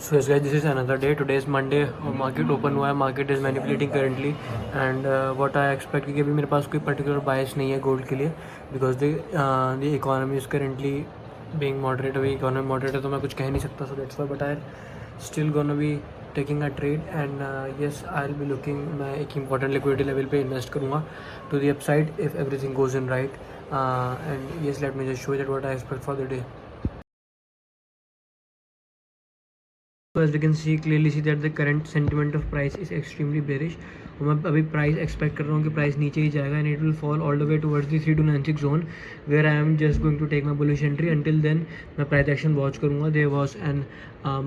So yes guys, this is another day. Today is Monday और market open हुआ है. Market is manipulating currently and what I expect कि अभी मेरे पास कोई पर्टिकुलर बायस नहीं है गोल्ड के लिए because the economy is currently being moderate. अभी इकोनॉमी मॉडरेट है तो मैं कुछ कह नहीं सकता. So that's why but I still gonna be taking a trade and yes I will be looking. मैं एक इंपॉर्टेंट लिक्विडिटी लेवल पे इन्वेस्ट करूँगा to the upside if everything goes in right and yes let me just show that what I expect for the day. So as we can clearly see that the current sentiment of price is extremely bearish. और मैं अभी price expect कर रहा हूँ कि price नीचे ही जाएगा and it will fall all the way towards the 3296 zone where I am just going to take my bullish entry. Until then मैं प्राइस एक्शन वॉच करूँगा. There was an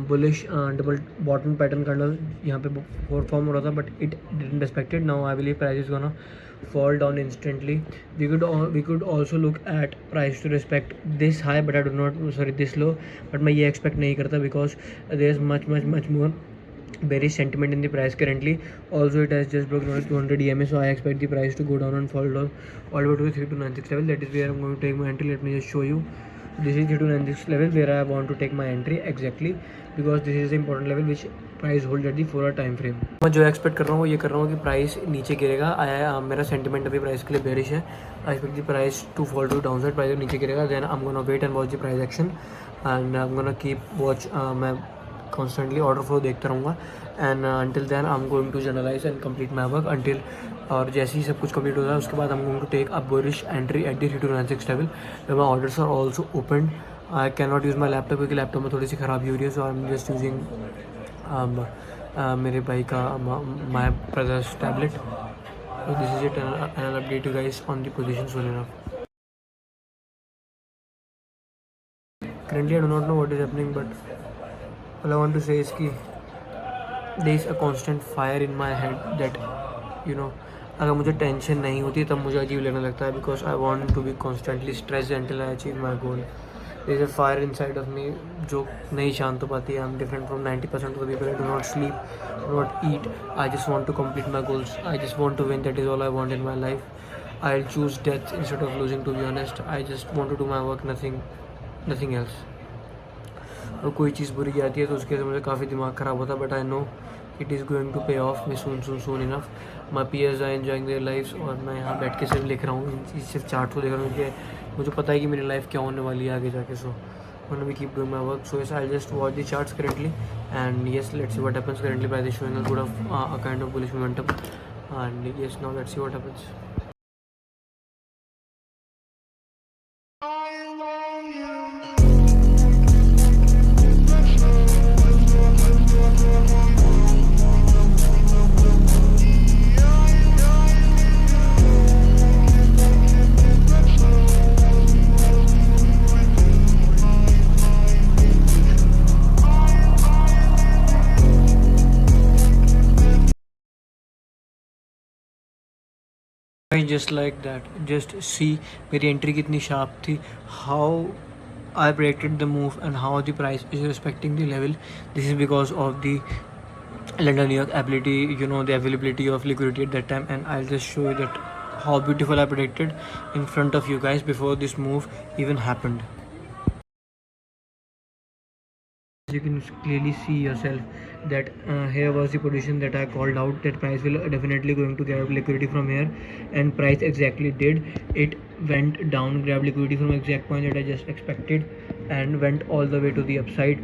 bullish double bottom pattern kind यहाँ पे form हो रहा था but it didn't respected. Now I believe price is gonna fall down instantly. We could also look at price to respect this high but I do not this low, but मैं ये expect नहीं करता because there is much more bearish sentiment in the price currently. Also it has just broken 200 EMA, so I expect the price to go down and fall down all the way to the 3296 level. That is where I'm going to take my entry. Let me just show you. This is 3296 level where I want to take my entry exactly because this is the important level which price hold at the 4 time frame. मैं जो expect कर रहा हूँ वो ये कर रहा हूँ कि प्राइस नीचे गिरेगा. मेरा सेंटिमेंट अभी प्राइस के लिए बेरिश है. I expect the price to fall to down side. Price नीचे गिरेगा then I am gonna wait and watch the price action and I am gonna keep watch. मैं कॉन्स्टेंटली ऑर्डर फ्लो देखता रहूँगा and until then I am going to generalise and complete my work until. और जैसे ही सब कुछ complete होता है उसके बाद I am going to take a bullish entry at the 3296 level. My orders are also open. I can not use my laptop क्योंकि laptop में थोड़ी सी खराबी हो रही है. So I am just using मेरे भाई का my brother's tablet. This is it and I update you guys on the position soon enough. Currently I do not know what is happening but all I want to say is कि there is a constant fire in my head that you know अगर मुझे tension नहीं होती तब मुझे अजीब लगने लगता है because I want to be constantly stressed until I achieve my goal. There is a fire inside of me जो नहीं शांत हो पाती है. I am different from 90% of the people. I do not sleep, do not eat. I just want to complete my goals. I just want to win. That is all I want in my life. I'll choose death instead of losing, to be honest. I just want to do my work, nothing else. और कोई चीज़ बुरी आती है तो उसके वजह से मुझे काफ़ी दिमाग ख़राब होता है but I know it is going to pay off me soon enough. My peers are enjoying their life और मैं यहाँ बैठ के सिर्फ लिख रहा हूँ. सिर्फ चार्ट को देख रहा हूँ कि मुझे पता है कि मेरी लाइफ क्या होने वाली है आगे जाके. सो when we keep doing my work. So yes, I'll just watch the charts currently and yes, let's see what happens. Currently price is showing a good of a kind of bullish momentum and yes, now let's see what happens. Just like that, just see मेरी entry कितनी sharp थी. How I predicted the move and how the price is respecting the level. This is because of the London New York ability, the availability of liquidity at that time, and I'll just show you that how beautiful I predicted in front of you guys before this move even happened. You can clearly see yourself that here was the position that I called out that price will definitely going to grab liquidity from here and price exactly did. It went down, grabbed liquidity from exact point that I just expected and went all the way to the upside.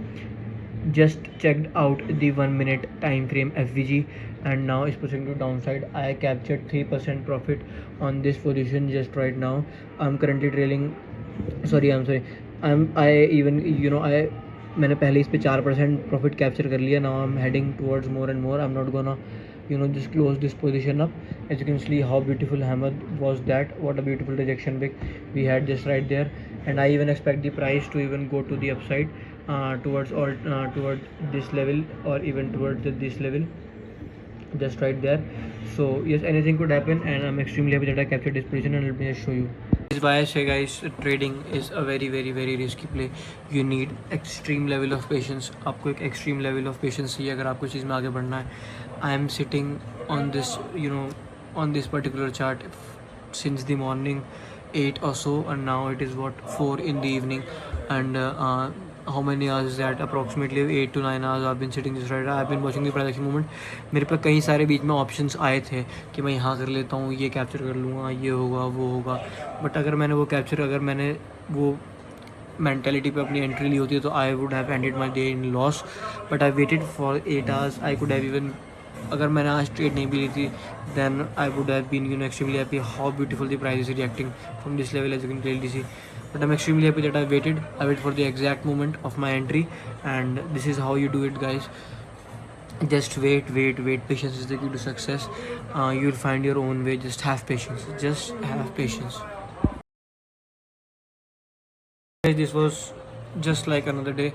Just checked out the 1 minute time frame FVG and now is pushing to downside. I captured 3% profit on this position just right now. I'm currently trailing मैंने पहले इस पे 4% profit capture कर लिया. Now I am heading towards more and more. I am not gonna just close this position up. As you can see how beautiful hammer was that. What a beautiful rejection wick we had just right there, and I even expect the price to even go to the upside towards this level or even towards this level just right there. So yes, anything could happen and I'm extremely happy that I captured this position and let me just show you. This is why I say guys, trading is a very risky play. You need extreme level of patience. आपको एक extreme level of patience चाहिए अगर आपको चीज़ में आगे बढ़ना है. I am sitting on this on this particular chart since the morning 8 or so and now it is 4 in the evening and how many hours is that? Approximately 8 to 9 hours I've been sitting this right. I've been watching the price action movement. मेरे पे कई सारे बीच में options आए थे कि मैं यहाँ कर लेता हूँ, ये कैप्चर कर लूँगा, ये होगा वो होगा, बट अगर मैंने वो कैप्चर, अगर मैंने वो मैंटेलिटी पे अपनी एंट्री ली होती है तो I would have ended my day in loss. But I waited for 8 hours. I could have even, अगर मैंने आज ट्रेड नहीं भी ली थी, then I would have been extremely happy how beautiful the price is reacting from this level as you can clearly see. But I'm extremely happy that I waited. I waited for the exact moment of my entry, and this is how you do it, guys. Just wait. Patience is the key to success. You'll find your own way. Just have patience. This was just like another day,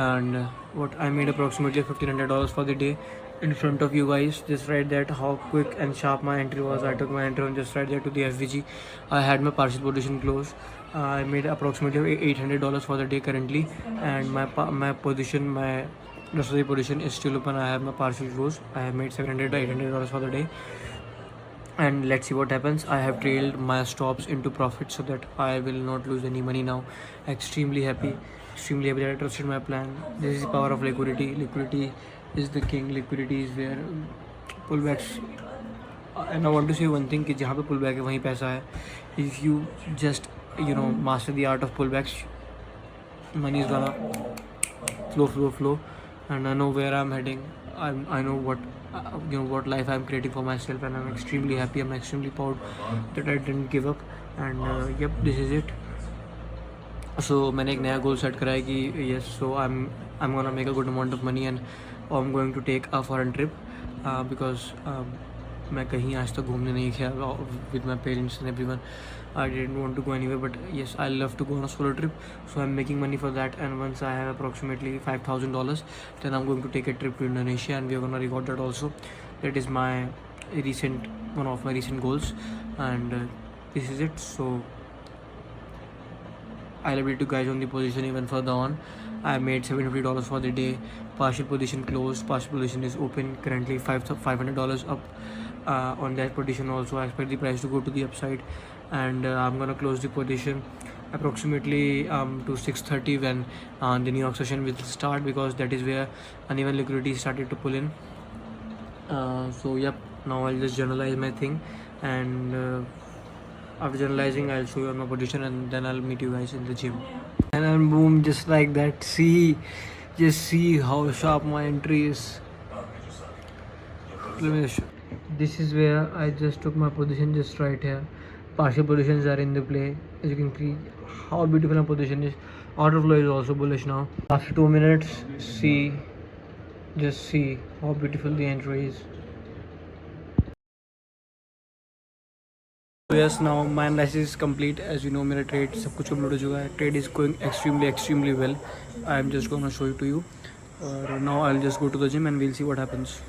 and what I made approximately $1,500 for the day in front of you guys. Just right that how quick and sharp my entry was. I took my entry and just right there to the FVG. I had my partial position closed. I made approximately $800 for the day currently, and my position, my rest of the position is still open. I have my partial close. I have made $700 to $800 for the day, and let's see what happens. I have trailed my stops into profit so that I will not lose any money now. Extremely happy that I trusted my plan. This is the power of liquidity is the king. Liquidity is where pullbacks, and I want to say one thing कि जहाँ पे pullback है वहीं पैसा है. If you just master the art of pullbacks, money is gonna flow, and I know where I'm heading. I know what life I'm creating for myself, and I'm extremely happy. I'm extremely proud that I didn't give up, and yep, this is it. So मैंने एक नया goal set करा है कि yes, so I'm gonna make a good amount of money, and I'm going to take a foreign trip because मैं कहीं आज तक घूमने नहीं गया with my parents and everyone. I didn't want to go anywhere, but yes, I love to go on a solo trip. So I'm making money for that, and once I have approximately $5,000, then I'm going to take a trip to Indonesia, and we are gonna record that also. That is one of my recent goals, and this is it. So I'll update you guys on the position even further on. I made $750 for the day. Partial position closed. Partial position is open currently. $500 up on that position also. I expect the price to go to the upside, and I'm gonna close the position approximately to 6:30 when the New York session will start, because that is where uneven liquidity started to pull in. So yep, now I'll just generalize my thing, and after generalizing I'll show you on my position, and then I'll meet you guys in the gym. And then boom, just like that. Just see how sharp my entry is. Let me show. This is where I just took my position just right here. Partial positions are in the play. As you can see how beautiful my position is. Order flow is also bullish now. After 2 minutes, just see how beautiful the entry is. So yes, now my analysis is complete. As you know, मेरा trade सब कुछ complete हो चुका है. Trade is going extremely well. I am just gonna show it to you. Now I'll just go to the gym and we'll see what happens.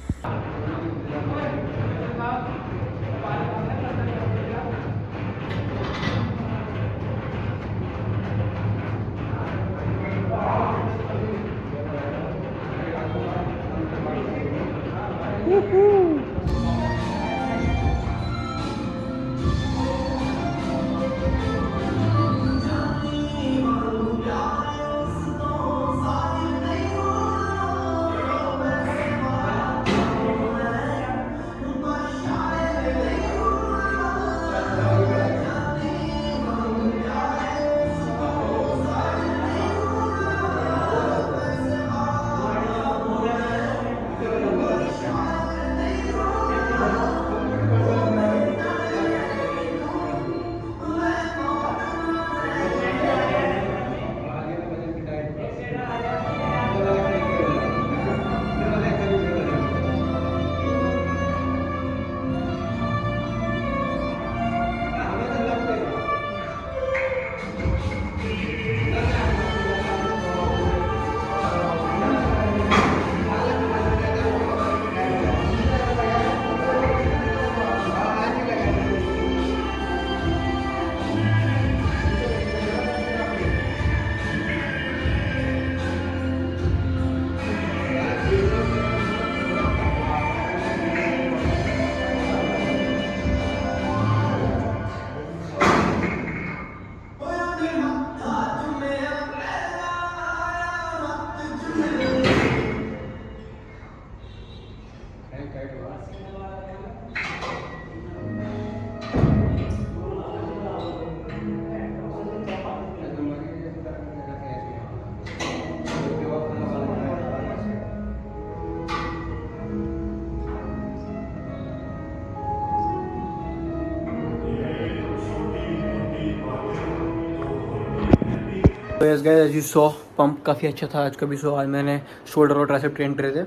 Yes guys, as you saw pump काफ़ी अच्छा था आज का भी। सो आज मैंने shoulder और tricep train करे थे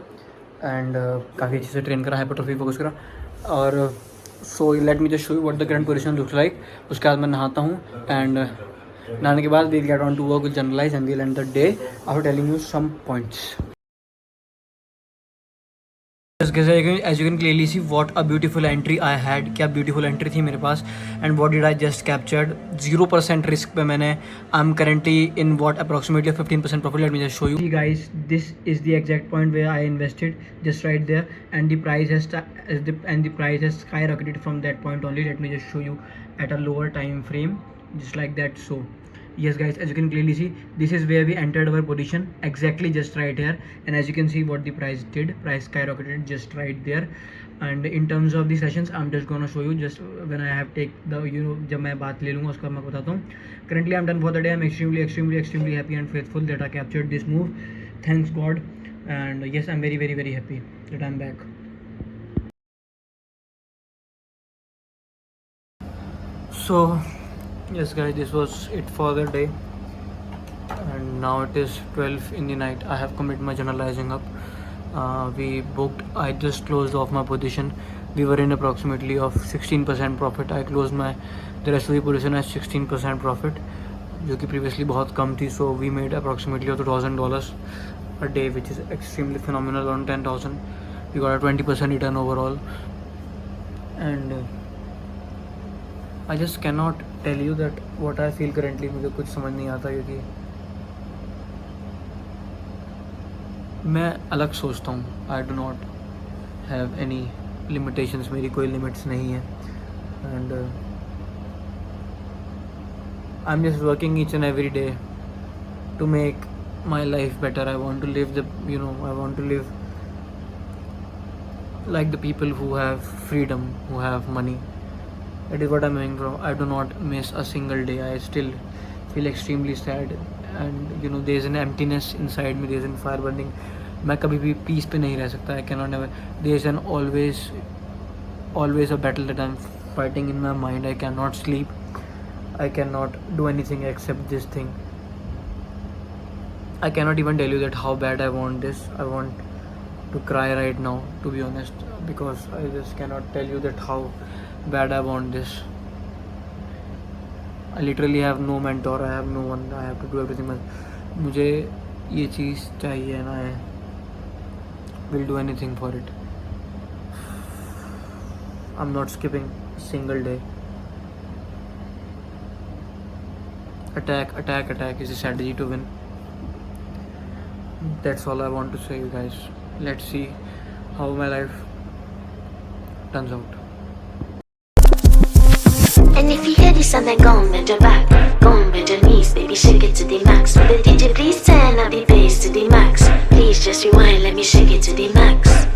एंड काफ़ी अच्छे से ट्रेन करा, हाइपरट्रॉफी फोकस करा। और so let me just show you what the current position looks like. उसके बाद मैं नहाता हूँ एंड नहाने के बाद we'll get on to work, will generalize and we'll end the day after telling you some points. As you can clearly see what a beautiful entry I had, क्या beautiful entry थी मेरे पास and what did I just captured 0% risk पे मैंने I'm currently in what approximately 15% profit. Let me just show you. See guys, this is the exact point where I invested just right there and the price has skyrocketed from that point only. Let me just show you at a lower time frame just like that. So yes guys, as you can clearly see, this is where we entered our position exactly just right here, and as you can see what the price did, price skyrocketed just right there. And in terms of the sessions, I'm just gonna show you just when I have take the जब मैं बात ले लूँगा उसका मैं बताता हूँ. Currently I'm done for the day. I'm extremely happy and faithful that I captured this move, thanks God. And yes, I'm very happy that I'm back. So yes guys, this was it for the day and now it is 12 in the night. I have completed my generalizing up. We booked, I just closed off my position. We were in approximately of 16% profit. I closed the rest of the position at 16% profit, जो कि previously बहुत कम थी. So we made approximately of $2,000 a day, which is extremely phenomenal. On 10,000 we got a 20% return overall. And I just cannot tell you that what I feel currently. मुझे कुछ समझ नहीं आता क्योंकि मैं अलग सोचता हूँ. I do not have any limitations. मेरी कोई limits नहीं है and I'm just working each and every day to make my life better. I want to live I want to live like the people who have freedom, who have money. That is what I'm doing, bro. I do not miss a single day. I still feel extremely sad and there is an emptiness inside me. There is a fire burning. मैं कभी भी peace पे नहीं रह सकता. I cannot never. There is an always a battle that I'm fighting in my mind. I cannot sleep. I cannot do anything except this thing. I cannot even tell you that how bad I want this. I want to cry right now, to be honest, because I just cannot tell you that how bad I want this. I literally have no mentor. I have no one. I have to do everything myself. मुझे ये चीज़ चाहिए ना. I will do anything for it. I'm not skipping a single day. Attack is a strategy to win. That's all I want to say, you guys. Let's see how my life turns out. And if you hear this song, then go on bend your back, go on bend your knees, baby, shake it to the max. Will the DJ please turn up the bass to the max? Please just rewind, let me shake it to the max.